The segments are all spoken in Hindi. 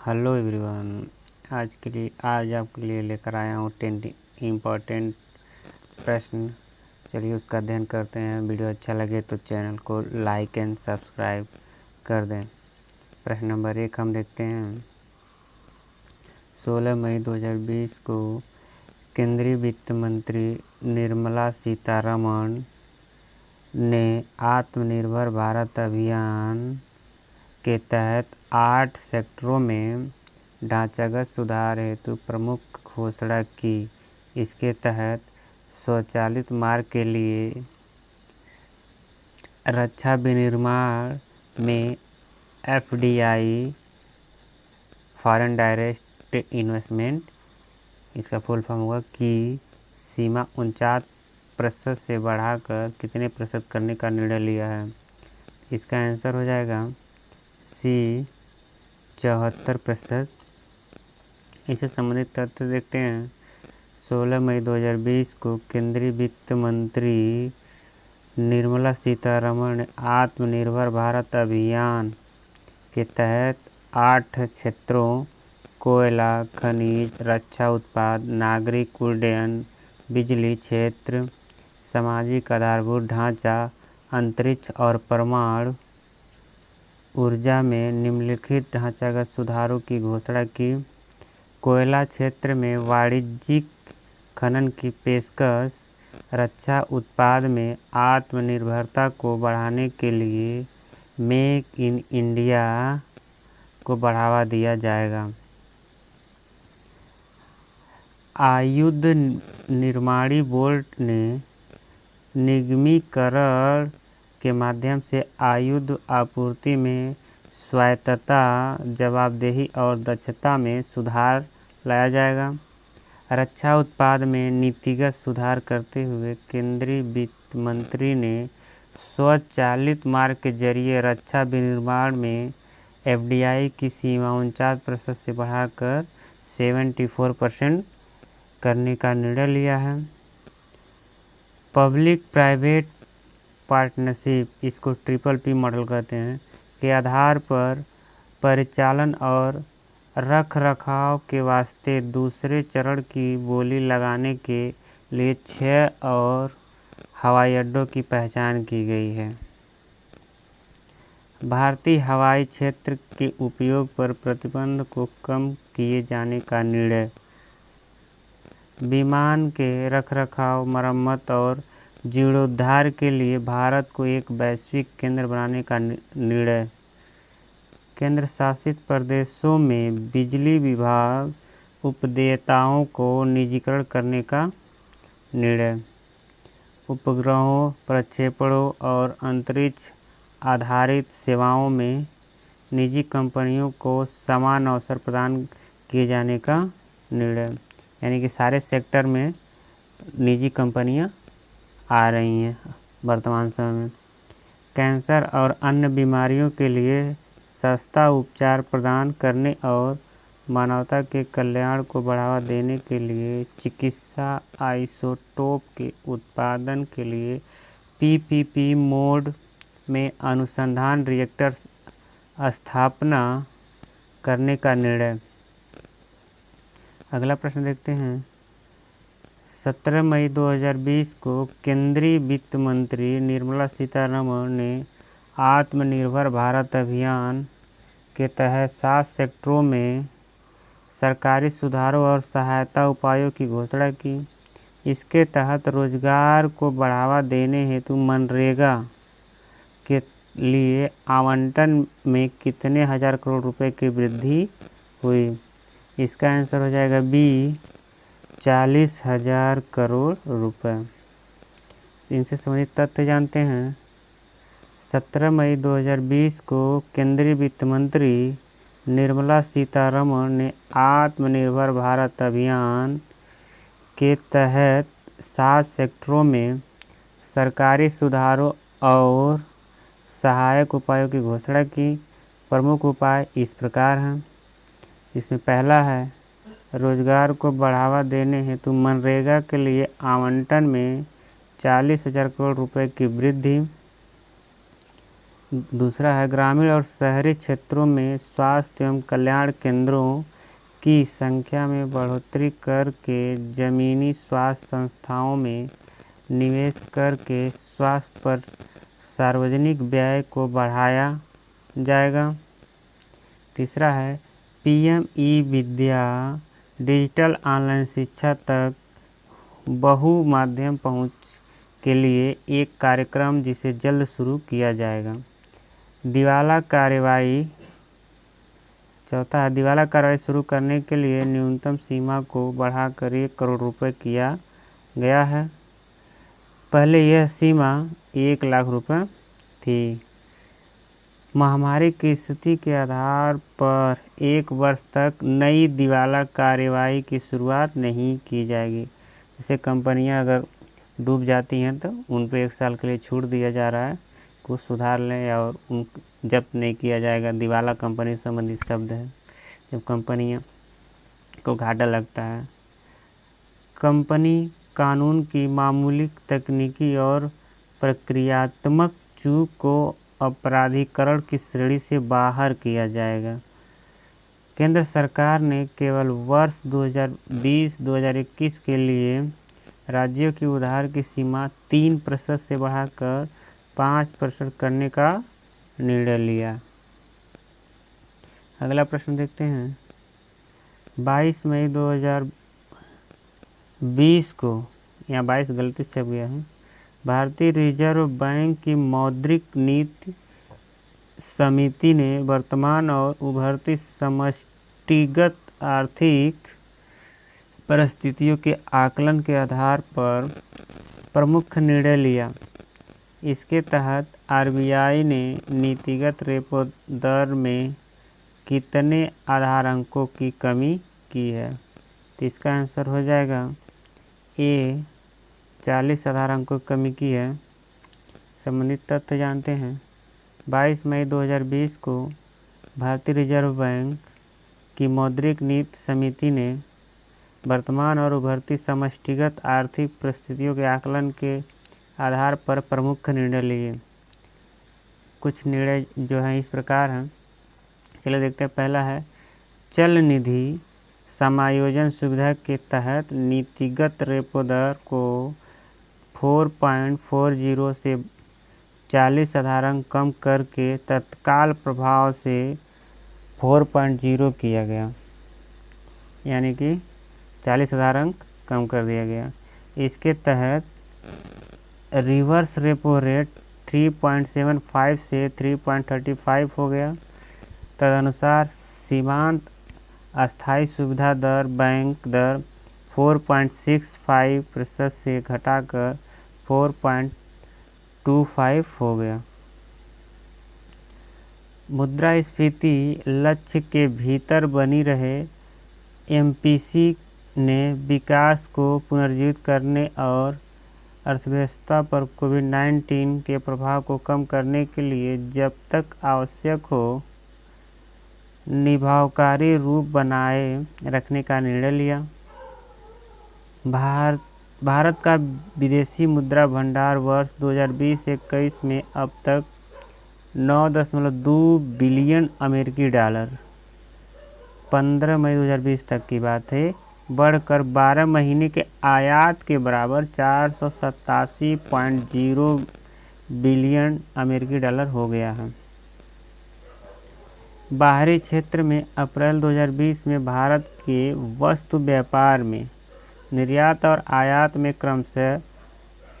Hello everyone. आज आपके लिए लेकर आया हूँ 10 इम्पॉर्टेंट प्रश्न। चलिए उसका अध्ययन करते हैं। वीडियो अच्छा लगे तो चैनल को लाइक एंड सब्सक्राइब कर दें। प्रश्न नंबर 1 हम देखते हैं। 16 मई 2020 को केंद्रीय वित्त मंत्री निर्मला सीतारमण ने आत्मनिर्भर भारत अभियान के तहत 8 सेक्टरों में ढांचागत सुधार हेतु प्रमुख घोषणा की। इसके तहत स्वचालित मार्ग के लिए रक्षा विनिर्माण में FDI फॉरेन डायरेक्ट इन्वेस्टमेंट, इसका फुल फॉर्म होगा, की सीमा 49% से बढ़ाकर कितने प्रतिशत करने का निर्णय लिया है। इसका आंसर हो जाएगा C 74%। इससे संबंधित तथ्य देखते हैं। 16 मई 2020 को केंद्रीय वित्त मंत्री निर्मला सीतारमण ने आत्मनिर्भर भारत अभियान के तहत 8 क्षेत्रों कोयला, खनिज, रक्षा उत्पाद, नागरिक उड्डयन, बिजली क्षेत्र, सामाजिक आधारभूत ढांचा, अंतरिक्ष और परमाणु ऊर्जा में निम्नलिखित ढांचागत सुधारों की घोषणा की। कोयला क्षेत्र में वाणिज्यिक खनन की पेशकश, रक्षा उत्पाद में आत्मनिर्भरता को बढ़ाने के लिए मेक इन इंडिया को बढ़ावा दिया जाएगा। आयुध निर्माणी बोर्ड ने निगमीकरण के माध्यम से आयुध आपूर्ति में स्वायत्तता, जवाबदेही और दक्षता में सुधार लाया जाएगा। रक्षा उत्पाद में नीतिगत सुधार करते हुए केंद्रीय वित्त मंत्री ने स्वचालित मार्ग के जरिए रक्षा विनिर्माण में FDI की सीमा 49% से बढ़ाकर 74% करने का निर्णय लिया है। पब्लिक प्राइवेट पार्टनरशिप, इसको PPP मॉडल कहते हैं, के आधार पर परिचालन और रखरखाव के वास्ते दूसरे चरण की बोली लगाने के लिए 6 और हवाई अड्डों की पहचान की गई है। भारतीय हवाई क्षेत्र के उपयोग पर प्रतिबंध को कम किए जाने का निर्णय। विमान के रखरखाव, मरम्मत और जीर्णोद्धार के लिए भारत को एक वैश्विक केंद्र बनाने का निर्णय। केंद्र शासित प्रदेशों में बिजली विभाग उपदेयताओं को निजीकरण करने का निर्णय। उपग्रहों, प्रक्षेपणों और अंतरिक्ष आधारित सेवाओं में निजी कंपनियों को समान अवसर प्रदान किए जाने का निर्णय। यानी कि सारे सेक्टर में निजी कंपनियां आ रही हैं वर्तमान समय में। कैंसर और अन्य बीमारियों के लिए सस्ता उपचार प्रदान करने और मानवता के कल्याण को बढ़ावा देने के लिए चिकित्सा आइसोटोप के उत्पादन के लिए PPP मोड में अनुसंधान रिएक्टर स्थापना करने का निर्णय। अगला प्रश्न देखते हैं। 17 मई 2020 को केंद्रीय वित्त मंत्री निर्मला सीतारमण ने आत्मनिर्भर भारत अभियान के तहत 7 सेक्टरों में सरकारी सुधारों और सहायता उपायों की घोषणा की। इसके तहत रोजगार को बढ़ावा देने हेतु मनरेगा के लिए आवंटन में कितने हजार करोड़ रुपए की वृद्धि हुई। इसका आंसर हो जाएगा B 40,000 करोड़ रुपए। इनसे संबंधित तथ्य जानते हैं। 17 मई 2020 को केंद्रीय वित्त मंत्री निर्मला सीतारमण ने आत्मनिर्भर भारत अभियान के तहत 7 सेक्टरों में सरकारी सुधारों और सहायक उपायों की घोषणा की। प्रमुख उपाय इस प्रकार हैं। इसमें पहला है रोजगार को बढ़ावा देने हेतु मनरेगा के लिए आवंटन में 40,000 करोड़ रुपए की वृद्धि। दूसरा है ग्रामीण और शहरी क्षेत्रों में स्वास्थ्य एवं कल्याण केंद्रों की संख्या में बढ़ोतरी करके जमीनी स्वास्थ्य संस्थाओं में निवेश करके स्वास्थ्य पर सार्वजनिक व्यय को बढ़ाया जाएगा। तीसरा है पीएम ई विद्या डिजिटल ऑनलाइन शिक्षा तक बहुमाध्यम पहुंच के लिए एक कार्यक्रम जिसे जल्द शुरू किया जाएगा। दिवाला कार्रवाई चौथा है दिवाला कार्रवाई शुरू करने के लिए न्यूनतम सीमा को बढ़ाकर 1 करोड़ रुपये किया गया है। पहले यह सीमा 1 लाख रुपये थी। महामारी की स्थिति के आधार पर 1 वर्ष तक नई दिवाला कार्रवाई की शुरुआत नहीं की जाएगी। जैसे कंपनियां अगर डूब जाती हैं तो उन पर 1 साल के लिए छूट दिया जा रहा है, कुछ सुधार लें और उन जब्त नहीं किया जाएगा। दिवाला कंपनी से संबंधित शब्द है जब कंपनियां को घाटा लगता है। कंपनी कानून की मामूली तकनीकी और प्रक्रियात्मक चूक को अपराधीकरण की श्रेणी से बाहर किया जाएगा। केंद्र सरकार ने केवल वर्ष 2020-2021 के लिए राज्यों की उधार की सीमा 3% से बढ़ाकर 5% करने का निर्णय लिया। अगला प्रश्न देखते हैं। 22 मई 2020 को, यहाँ 22 गलती से छप गया है, भारतीय रिजर्व बैंक की मौद्रिक नीति समिति ने वर्तमान और उभरती समष्टिगत आर्थिक परिस्थितियों के आकलन के आधार पर प्रमुख निर्णय लिया। इसके तहत आरबीआई ने नीतिगत रेपो दर में कितने आधार अंकों की कमी की है? तो इसका आंसर हो जाएगा ए 40 आधार अंकों की कमी की है। संबंधित तथ्य जानते हैं। 22 मई 2020 को भारतीय रिजर्व बैंक की मौद्रिक नीति समिति ने वर्तमान और उभरती समष्टिगत आर्थिक परिस्थितियों के आकलन के आधार पर प्रमुख निर्णय लिए। कुछ निर्णय जो हैं इस प्रकार हैं, चलिए देखते हैं। पहला है चल निधि समायोजन सुविधा के तहत नीतिगत रेपो दर को 4.40 से 40 आधार अंक कम करके तत्काल प्रभाव से 4.0 किया गया, यानी कि 40 आधार अंक कम कर दिया गया। इसके तहत रिवर्स रेपो रेट 3.75 से 3.35 हो गया। तदनुसार सीमांत अस्थायी सुविधा दर बैंक दर 4.65% से घटाकर 4.25 हो गया। मुद्रास्फीति लक्ष्य के भीतर बनी रहे एमपीसी ने विकास को पुनर्जीवित करने और अर्थव्यवस्था पर कोविड-19 के प्रभाव को कम करने के लिए जब तक आवश्यक हो निभावकारी रूप बनाए रखने का निर्णय लिया। भारत का विदेशी मुद्रा भंडार वर्ष 2020-21 में अब तक 9.2 बिलियन अमेरिकी डॉलर 15 मई 2020 तक की बात है, बढ़कर 12 महीने के आयात के बराबर 487.0 बिलियन अमेरिकी डॉलर हो गया है। बाहरी क्षेत्र में अप्रैल 2020 में भारत के वस्तु व्यापार में निर्यात और आयात में क्रमशः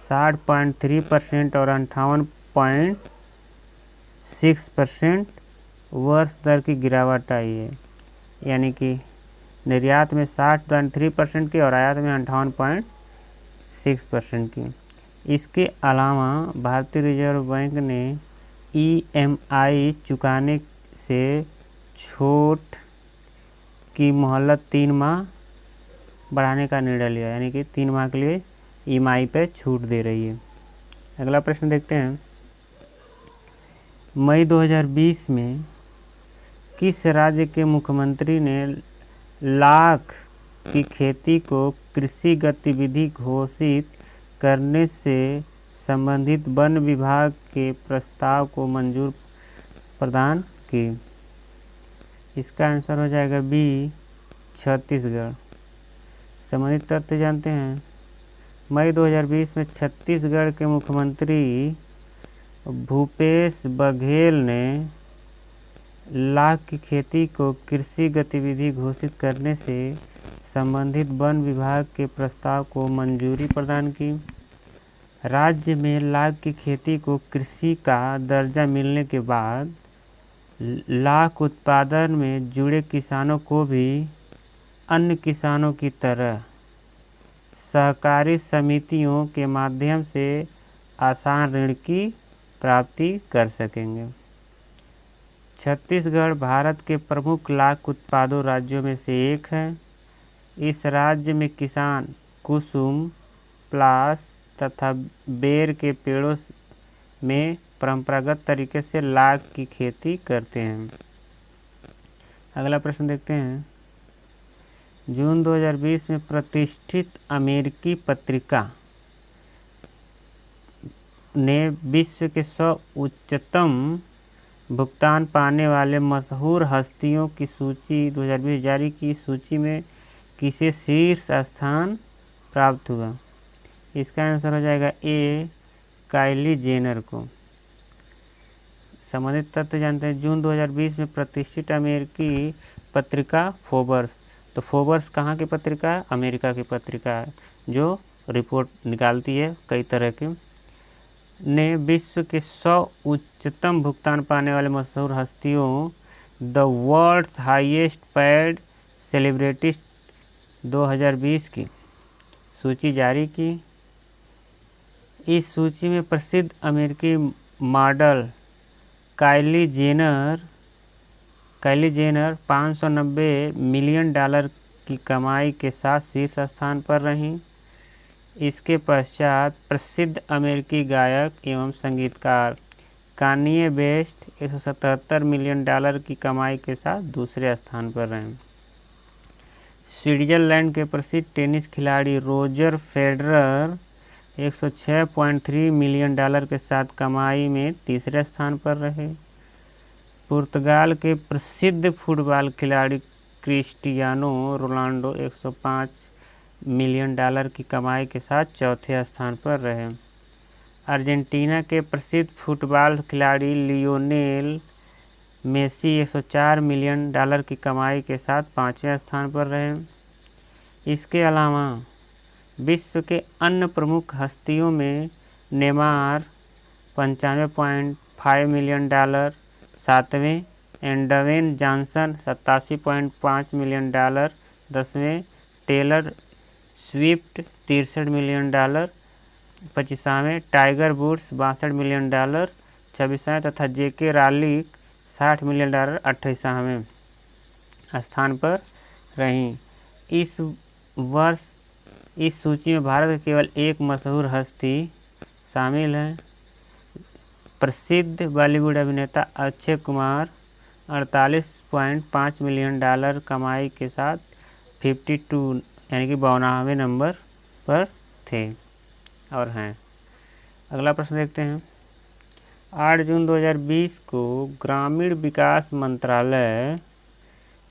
60.3% और 58.6% वर्ष दर की गिरावट आई है, यानी कि निर्यात में 60.3% की और आयात में 58.6% की। इसके अलावा भारतीय रिजर्व बैंक ने ईएमआई चुकाने से छूट की मोहलत 3 माह बढ़ाने का निर्णय लिया, यानी कि 3 माह के लिए ईएमआई पे छूट दे रही है। अगला प्रश्न देखते हैं। मई 2020 में किस राज्य के मुख्यमंत्री ने लाख की खेती को कृषि गतिविधि घोषित करने से संबंधित वन विभाग के प्रस्ताव को मंजूरी प्रदान की? इसका आंसर हो जाएगा बी, छत्तीसगढ़। संबंधित तथ्य जानते हैं। मई 2020 में छत्तीसगढ़ के मुख्यमंत्री भूपेश बघेल ने लाख की खेती को कृषि गतिविधि घोषित करने से संबंधित वन विभाग के प्रस्ताव को मंजूरी प्रदान की। राज्य में लाख की खेती को कृषि का दर्जा मिलने के बाद लाख उत्पादन में जुड़े किसानों को भी अन्य किसानों की तरह सहकारी समितियों के माध्यम से आसान ऋण की प्राप्ति कर सकेंगे। छत्तीसगढ़ भारत के प्रमुख लाख उत्पादक राज्यों में से एक है। इस राज्य में किसान कुसुम, प्लास तथा बेर के पेड़ों में परंपरागत तरीके से लाख की खेती करते हैं। अगला प्रश्न देखते हैं। जून 2020 में प्रतिष्ठित अमेरिकी पत्रिका ने विश्व के 100 उच्चतम भुगतान पाने वाले मशहूर हस्तियों की सूची 2020 जारी की। सूची में किसे शीर्ष स्थान प्राप्त हुआ? इसका आंसर हो जाएगा ए, काइली जेनर को। संबंधित तथ्य जानते हैं। जून 2020 में प्रतिष्ठित अमेरिकी पत्रिका फोर्ब्स, तो फोर्ब्स कहाँ की पत्रिका है? अमेरिका की पत्रिका है, जो रिपोर्ट निकालती है कई तरह के, ने विश्व के 100 उच्चतम भुगतान पाने वाले मशहूर हस्तियों the world's highest paid celebrities 2020 की सूची जारी की। इस सूची में प्रसिद्ध अमेरिकी model Kylie Jenner 590 million dollar की कमाई के साथ शीर्ष स्थान पर रहीं। इसके पश्चात प्रसिद्ध अमेरिकी गायक एवं संगीतकार कान्ये वेस्ट 177 मिलियन डॉलर की कमाई के साथ दूसरे स्थान पर रहे। स्विट्जरलैंड के प्रसिद्ध टेनिस खिलाड़ी रोजर फेडरर 106.3 मिलियन डॉलर के साथ कमाई में तीसरे स्थान पर रहे। पुर्तगाल के प्रसिद्ध फुटबॉल खिलाड़ी क्रिस्टियानो रोनाल्डो 105 मिलियन डॉलर की कमाई के साथ चौथे स्थान पर रहे। अर्जेंटीना के प्रसिद्ध फुटबॉल खिलाड़ी लियोनेल मेसी 104 मिलियन डॉलर की कमाई के साथ पाँचवें स्थान पर रहे। इसके अलावा विश्व के अन्य प्रमुख हस्तियों में नेमार 95.5 मिलियन डॉलर सातवें, एंडवेन जॉनसन 87.5 मिलियन डॉलर 10वें, टेलर स्विफ्ट 63 मिलियन डॉलर 25वें, टाइगर वुड्स 62 मिलियन डॉलर 26वें तथा जेके रॉलिंग 60 मिलियन डॉलर 28वें स्थान पर रहीं। इस वर्ष इस सूची में भारत के केवल एक मशहूर हस्ती शामिल है। प्रसिद्ध बॉलीवुड अभिनेता अक्षय कुमार 48.5 मिलियन डॉलर कमाई के साथ 52 यानी कि 52वें नंबर पर थे और हैं। अगला प्रश्न देखते हैं। 8 जून 2020 को ग्रामीण विकास मंत्रालय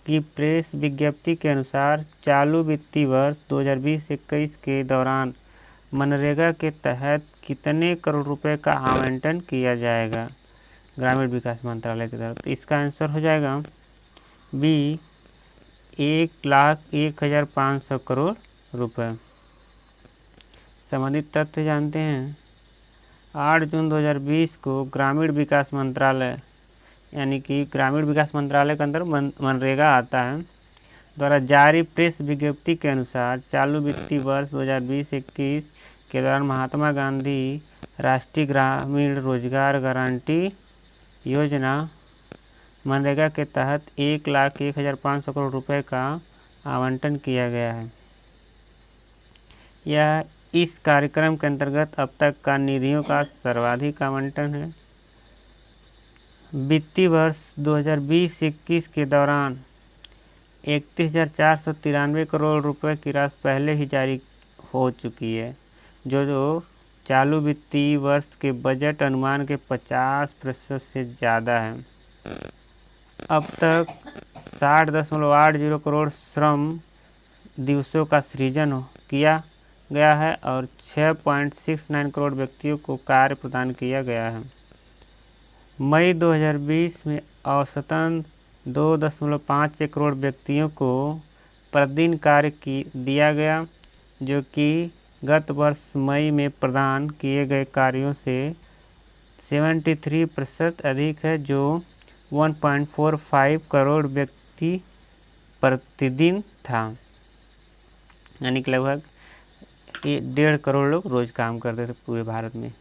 की प्रेस विज्ञप्ति के अनुसार चालू वित्तीय वर्ष 2020-21 के दौरान मनरेगा के तहत कितने करोड़ रुपए का आवंटन किया जाएगा ग्रामीण विकास मंत्रालय की तरफ? तो इसका आंसर हो जाएगा बी, 1,01,500 करोड़ रुपए। संबंधित तथ्य जानते हैं। 8 जून 2020 को ग्रामीण विकास मंत्रालय यानी कि ग्रामीण विकास मंत्रालय के अंदर मनरेगा आता है द्वारा जारी प्रेस विज्ञप्ति के अनुसार चालू वित्तीय वर्ष 2020-21 के दौरान महात्मा गांधी राष्ट्रीय ग्रामीण रोजगार गारंटी योजना मनरेगा के तहत 1,01,500 करोड़ रुपए का आवंटन किया गया है। यह इस कार्यक्रम के अंतर्गत अब तक का निधियों का सर्वाधिक आवंटन है। वित्तीय वर्ष 2020-21 के दौरान 31,493 करोड़ रुपए की राशि पहले ही जारी हो चुकी है, जो चालू वित्तीय वर्ष के बजट अनुमान के 50% से ज़्यादा है। अब तक 60.80 करोड़ श्रम दिवसों का सृजन किया गया है और 6.69 करोड़ व्यक्तियों को कार्य प्रदान किया गया है। मई 2020 में औसतन 2.51 करोड़ व्यक्तियों को प्रतिदिन कार्य दिया गया, जो कि गत वर्ष मई में प्रदान किए गए कार्यों से 73% अधिक है, जो 1.45 करोड़ व्यक्ति प्रतिदिन था। यानी कि लगभग 1.5 करोड़ लोग रोज काम करते थे पूरे भारत में।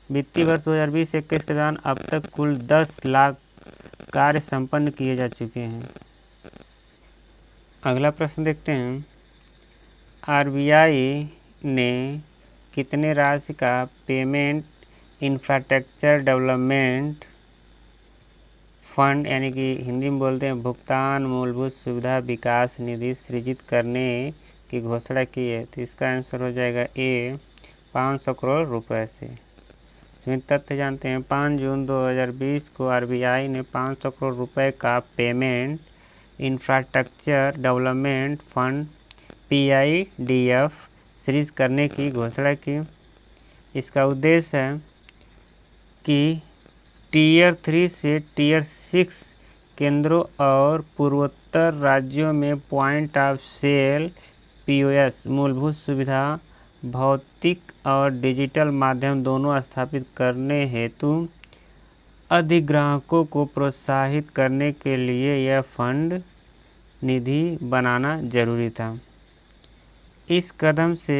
वित्तीय वर्ष 2020-21 के दौरान अब तक कुल 10 लाख कार्य संपन्न किए जा चुके हैं। अगला प्रश्न देखते हैं, आरबीआई ने कितने राशि का पेमेंट इंफ्रास्ट्रक्चर डेवलपमेंट फंड यानी कि हिंदी में बोलते हैं भुगतान मूलभूत सुविधा विकास निधि सृजित करने की घोषणा की है? तो इसका आंसर हो जाएगा ए 500 करोड़ रुपए से। तथ्य जानते हैं, 5 जून 2020 को आरबीआई ने 500 करोड़ रुपए का payment infrastructure development fund PIDF सृजित करने की घोषणा की। इसका उद्देश्य है कि टियर 3 से टियर 6 केंद्रों और पूर्वोत्तर राज्यों में पॉइंट ऑफ सेल POS मूलभूत सुविधा भौतिक और डिजिटल माध्यम दोनों स्थापित करने हेतु अधिग्राहकों को प्रोत्साहित करने के लिए यह फंड निधि बनाना जरूरी था। इस कदम से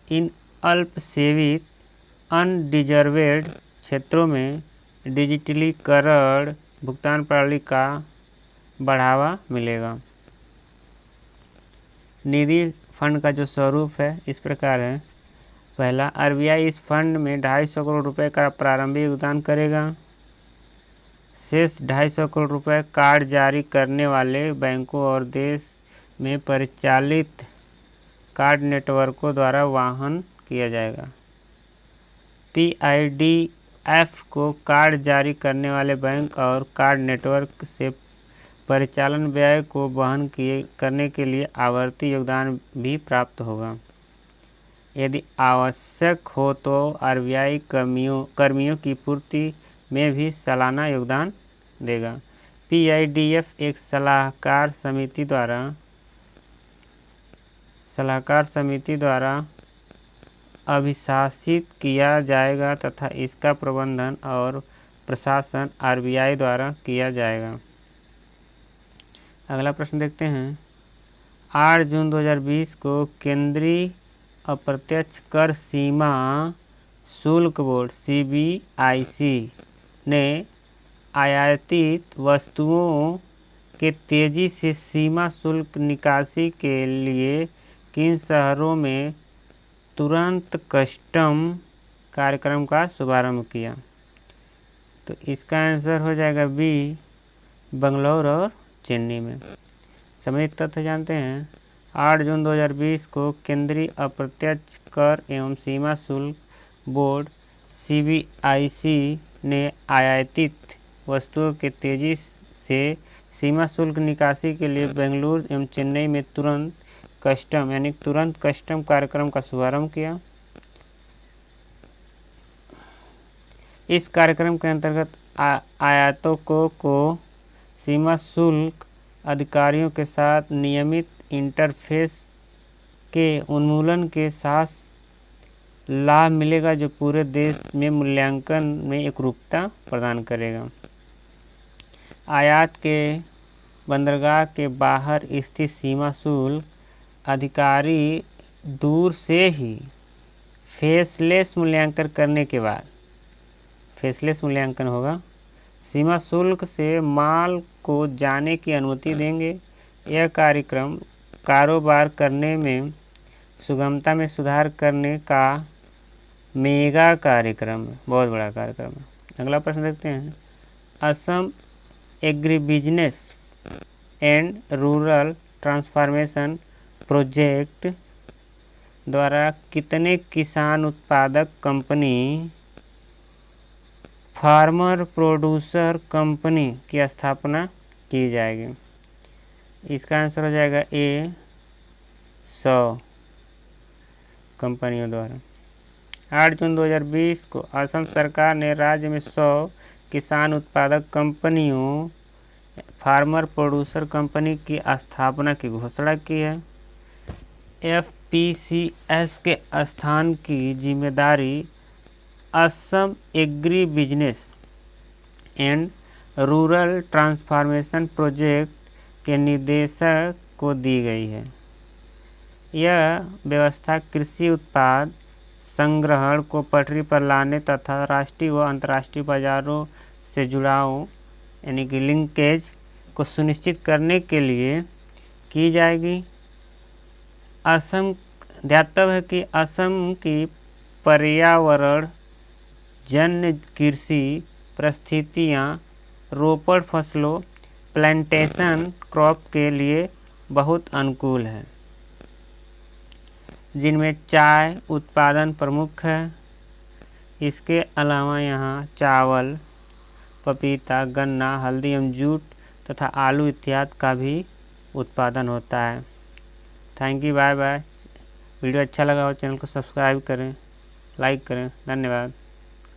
इन अल्पसेवित अनडिजर्वेड क्षेत्रों में डिजिटलीकरण भुगतान प्रणाली का बढ़ावा मिलेगा। निधि फंड का जो स्वरूप है इस प्रकार है। पहला, आरबीआई इस फंड में 250 करोड़ रुपए का प्रारंभिक योगदान करेगा। शेष 250 करोड़ रुपए कार्ड जारी करने वाले बैंकों और देश में परिचालित कार्ड नेटवर्कों द्वारा वहन किया जाएगा। PIDF को कार्ड जारी करने वाले बैंक और कार्ड नेटवर्क से परिचालन व्यय को वहन करने के लिए आवर्ती योगदान भी प्राप्त होगा। यदि आवश्यक हो तो आरबीआई कर्मियों की पूर्ति में भी सालाना योगदान देगा। PIDF एक सलाहकार समिति द्वारा अभिशासित किया जाएगा तथा इसका प्रबंधन और प्रशासन आरबीआई द्वारा किया जाएगा। अगला प्रश्न देखते हैं, 8 जून 2020 को केंद्रीय अप्रत्यक्ष कर सीमा शुल्क बोर्ड CBIC ने आयातित वस्तुओं के तेजी से सीमा शुल्क निकासी के लिए किन शहरों में तुरंत कस्टम कार्यक्रम का शुभारंभ किया? तो इसका आंसर हो जाएगा बी, बंगलौर और चेन्नई में। संबंधित तथ्य जानते हैं, 8 जून 2020 को केंद्रीय अप्रत्यक्ष कर एवं सीमा शुल्क बोर्ड CBIC ने आयातित वस्तुओं के तेजी से सीमा शुल्क निकासी के लिए बेंगलुरु एवं चेन्नई में तुरंत कस्टम कार्यक्रम का शुभारंभ किया। इस कार्यक्रम के अंतर्गत आयातकों को सीमा शुल्क अधिकारियों के साथ नियमित इंटरफेस के उन्मूलन के साथ लाभ मिलेगा, जो पूरे देश में मूल्यांकन में एकरूपता प्रदान करेगा। आयात के बंदरगाह के बाहर स्थित सीमा शुल्क अधिकारी दूर से ही फेसलेस मूल्यांकन करने के बाद फेसलेस मूल्यांकन होगा, सीमा शुल्क से माल को जाने की अनुमति देंगे। यह कार्यक्रम कारोबार करने में सुगमता में सुधार करने का मेगा कार्यक्रम है, बहुत बड़ा कार्यक्रम है। अगला प्रश्न देखते हैं, Assam agribusiness and rural transformation project द्वारा कितने किसान उत्पादक कंपनी फार्मर प्रोड्यूसर कंपनी की स्थापना की जाएगी? इसका आंसर हो जाएगा ए 100 कंपनियों द्वारा। 8 जून 2020 को असम सरकार ने राज्य में 100 किसान उत्पादक कंपनियों फार्मर प्रोड्यूसर कंपनी की स्थापना की घोषणा की है। FPCS के स्थान की जिम्मेदारी Assam agri business and rural transformation project के निदेशक को दी गई है। यह व्यवस्था कृषि उत्पाद संग्रहण को पटरी पर लाने तथा राष्ट्रीय व अंतर्राष्ट्रीय बाजारों से जुड़ाव यानी कि लिंकेज को सुनिश्चित करने के लिए की जाएगी। असम ध्यातव्य है कि असम की पर्यावरण जन्य कृषि परिस्थितियाँ रोपड़ फसलों प्लांटेशन क्रॉप के लिए बहुत अनुकूल है, जिनमें चाय उत्पादन प्रमुख है। इसके अलावा यहाँ चावल, पपीता, गन्ना, हल्दी एवं जूट तथा आलू इत्यादि का भी उत्पादन होता है। Thank you, bye bye. Video अच्छा लगा हो चैनल को सब्सक्राइब करें, लाइक करें। धन्यवाद।